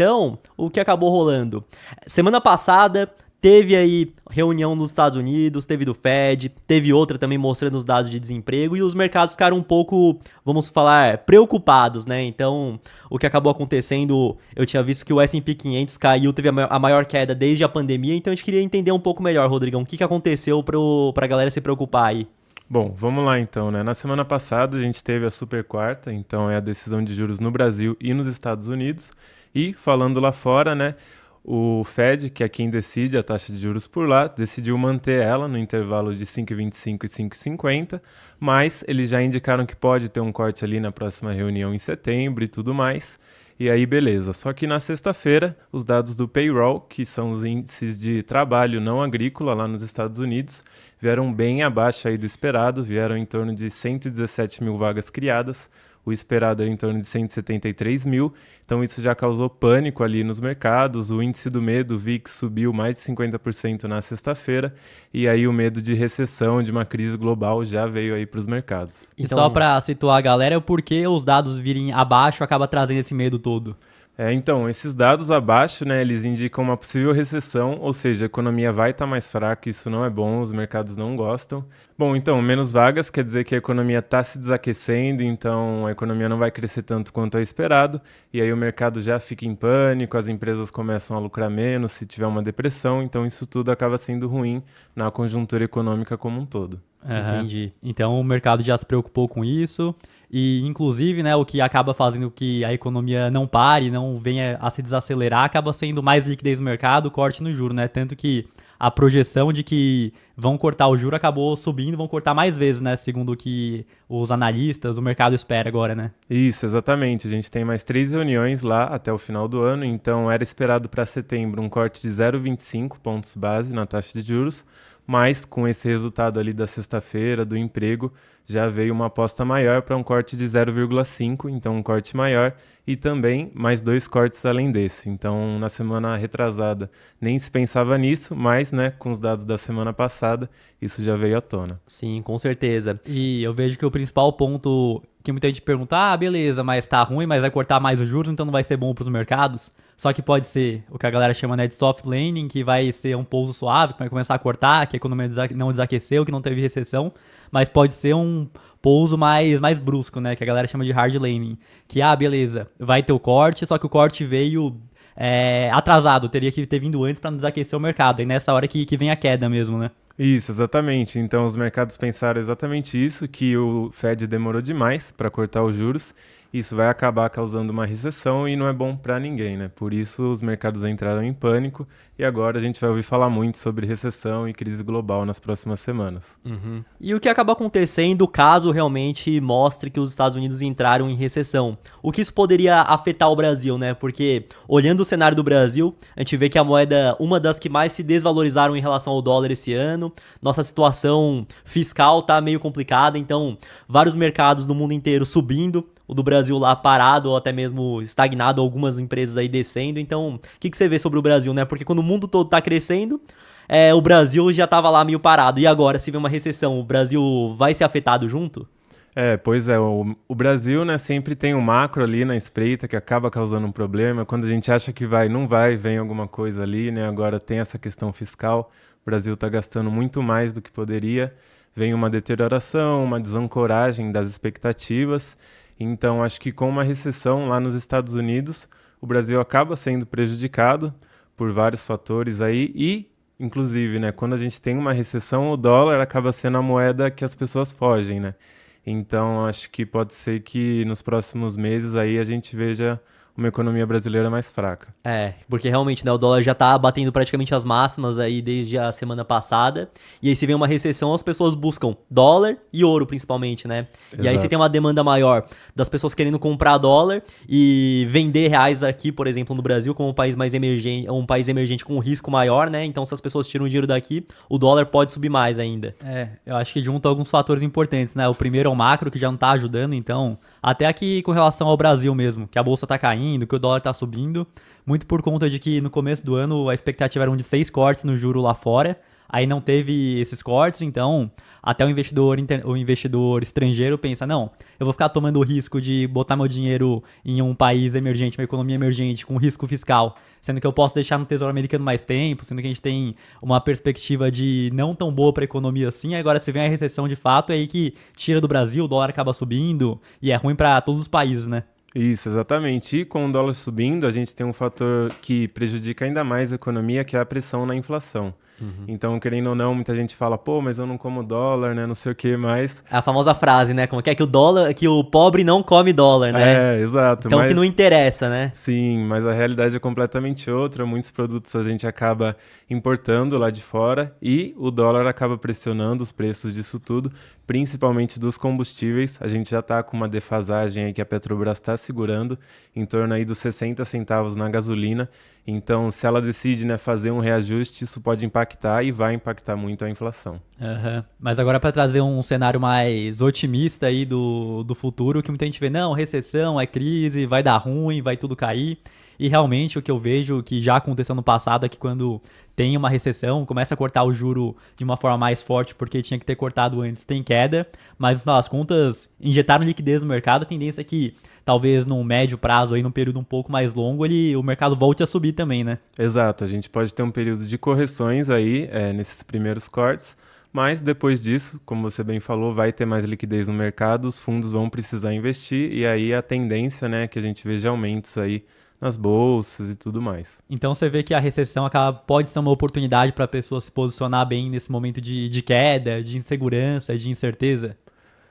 Então, o que acabou rolando? Semana passada teve aí reunião nos Estados Unidos, teve do Fed, teve outra também mostrando os dados de desemprego e os mercados ficaram um pouco, vamos falar, preocupados, né? Então, o que acabou acontecendo, eu tinha visto que o S&P 500 caiu, teve a maior queda desde a pandemia, então a gente queria entender um pouco melhor, Rodrigão, o que aconteceu pra galera se preocupar aí? Bom, vamos lá então, né? Na semana passada a gente teve a super quarta, então é a decisão de juros no Brasil e nos Estados Unidos. E falando lá fora, né? O Fed, que é quem decide a taxa de juros por lá, decidiu manter ela no intervalo de 5,25 e 5,50, mas eles já indicaram que pode ter um corte ali na próxima reunião em setembro e tudo mais. E aí, beleza. Só que na sexta-feira, os dados do payroll, que são os índices de trabalho não agrícola lá nos Estados Unidos, vieram bem abaixo aí do esperado, vieram em torno de 117 mil vagas criadas. O esperado era em torno de 173 mil, então isso já causou pânico ali nos mercados. O índice do medo, o VIX, subiu mais de 50% na sexta-feira, e aí o medo de recessão, de uma crise global já veio aí para os mercados. E só pra situar a galera, o porquê os dados virem abaixo acaba trazendo esse medo todo. Então, esses dados abaixo, né, eles indicam uma possível recessão, ou seja, a economia vai estar mais fraca, isso não é bom, os mercados não gostam. Bom, então, menos vagas quer dizer que a economia está se desaquecendo, então a economia não vai crescer tanto quanto é esperado, e aí o mercado já fica em pânico, as empresas começam a lucrar menos se tiver uma depressão, então isso tudo acaba sendo ruim na conjuntura econômica como um todo. Entendi. Então o mercado já se preocupou com isso e, inclusive, né, o que acaba fazendo que a economia não pare, não venha a se desacelerar, acaba sendo mais liquidez no mercado, corte no juro, né? Tanto que a projeção de que vão cortar o juro acabou subindo, vão cortar mais vezes, né? Segundo o que os analistas, o mercado espera agora, né? Isso, exatamente. A gente tem mais 3 reuniões lá até o final do ano, então era esperado para setembro um corte de 0,25 pontos base na taxa de juros, mas com esse resultado ali da sexta-feira, do emprego, já veio uma aposta maior para um corte de 0,5, então um corte maior, e também mais 2 cortes além desse. Então, na semana retrasada, nem se pensava nisso, mas, né, com os dados da semana passada, isso já veio à tona. Sim, com certeza. E eu vejo que o principal ponto que muita gente pergunta, beleza, mas tá ruim, mas vai cortar mais os juros, então não vai ser bom para os mercados. Só que pode ser o que a galera chama, né, de soft landing, que vai ser um pouso suave, que vai começar a cortar, que a economia não desaqueceu, que não teve recessão, mas pode ser um pouso mais brusco, né, que a galera chama de hard landing. Que, beleza, vai ter o corte, só que o corte veio atrasado, teria que ter vindo antes para não desaquecer o mercado. E nessa hora que vem a queda mesmo, né? Isso, exatamente. Então os mercados pensaram exatamente isso, que o Fed demorou demais para cortar os juros. Isso vai acabar causando uma recessão e não é bom para ninguém, né? Por isso os mercados entraram em pânico e agora a gente vai ouvir falar muito sobre recessão e crise global nas próximas semanas. E o que acaba acontecendo caso realmente mostre que os Estados Unidos entraram em recessão? O que isso poderia afetar o Brasil, né? Porque olhando o cenário do Brasil, a gente vê que a moeda, uma das que mais se desvalorizaram em relação ao dólar esse ano, nossa situação fiscal tá meio complicada, então vários mercados no mundo inteiro subindo, o do Brasil lá parado ou até mesmo estagnado, algumas empresas aí descendo. Então, o que você vê sobre o Brasil, né? Porque quando o mundo todo tá crescendo, o Brasil já tava lá meio parado. E agora, se vem uma recessão, o Brasil vai ser afetado junto? Pois é, o Brasil, né, sempre tem um macro ali na espreita que acaba causando um problema. Quando a gente acha que não vai, vem alguma coisa ali, né? Agora tem essa questão fiscal, o Brasil está gastando muito mais do que poderia. Vem uma deterioração, uma desancoragem das expectativas. Então, acho que com uma recessão lá nos Estados Unidos, o Brasil acaba sendo prejudicado por vários fatores aí e, inclusive, né, quando a gente tem uma recessão, o dólar acaba sendo a moeda que as pessoas fogem, né? Então, acho que pode ser que nos próximos meses aí a gente veja uma economia brasileira mais fraca. Porque realmente, né, o dólar já tá batendo praticamente as máximas aí desde a semana passada, e aí se vem uma recessão, as pessoas buscam dólar e ouro principalmente, né? Exato. E aí você tem uma demanda maior das pessoas querendo comprar dólar e vender reais aqui, por exemplo, no Brasil, como um país mais emergente, um país emergente com um risco maior, né? Então se as pessoas tiram o dinheiro daqui, o dólar pode subir mais ainda. Eu acho que junta alguns fatores importantes, né? O primeiro é o macro, que já não tá ajudando, então até aqui com relação ao Brasil mesmo, que a bolsa tá caindo, que o dólar tá subindo, muito por conta de que no começo do ano a expectativa era de 6 cortes no juro lá fora, aí não teve esses cortes, então até o investidor estrangeiro pensa, não, eu vou ficar tomando o risco de botar meu dinheiro em um país emergente, uma economia emergente, com risco fiscal, sendo que eu posso deixar no Tesouro Americano mais tempo, sendo que a gente tem uma perspectiva de não tão boa para a economia assim, agora se vem a recessão de fato, é aí que tira do Brasil, o dólar acaba subindo, e é ruim para todos os países, né? Isso, exatamente. E com o dólar subindo, a gente tem um fator que prejudica ainda mais a economia, que é a pressão na inflação. Então, querendo ou não, muita gente fala, pô, mas eu não como dólar, né? Não sei o que mais. É a famosa frase, né? Como que é que o dólar, que o pobre não come dólar, né? É, exato. Então que Mas não interessa, né? sim, mas a realidade é completamente outra. Muitos produtos a gente acaba importando lá de fora e o dólar acaba pressionando os preços disso tudo, principalmente dos combustíveis. A gente já está com uma defasagem aí que a Petrobras está segurando, em torno aí dos 60 centavos na gasolina. Então, se ela decide, né, fazer um reajuste, isso pode impactar e vai impactar muito a inflação. Aham. Mas agora para trazer um cenário mais otimista aí do futuro, que muita gente vê, não, recessão, é crise, vai dar ruim, vai tudo cair. E realmente o que eu vejo que já aconteceu no passado é que quando tem uma recessão, começa a cortar o juro de uma forma mais forte porque tinha que ter cortado antes, tem queda, mas no final das contas, injetaram liquidez no mercado, a tendência é que talvez num médio prazo, aí num período um pouco mais longo, o mercado volte a subir também, né? Exato, a gente pode ter um período de correções aí, nesses primeiros cortes, mas depois disso, como você bem falou, vai ter mais liquidez no mercado, os fundos vão precisar investir e aí a tendência, né, é que a gente veja aumentos aí nas bolsas e tudo mais. Então você vê que a recessão pode ser uma oportunidade para a pessoa se posicionar bem nesse momento de queda, de insegurança, de incerteza.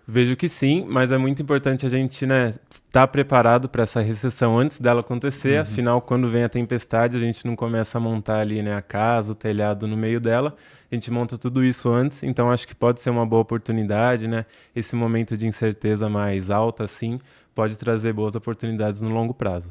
Vejo que sim, mas é muito importante a gente, né, estar preparado para essa recessão antes dela acontecer. Afinal, quando vem a tempestade, a gente não começa a montar ali, né, a casa, o telhado no meio dela. A gente monta tudo isso antes, então acho que pode ser uma boa oportunidade, né? Esse momento de incerteza mais alta, assim, pode trazer boas oportunidades no longo prazo.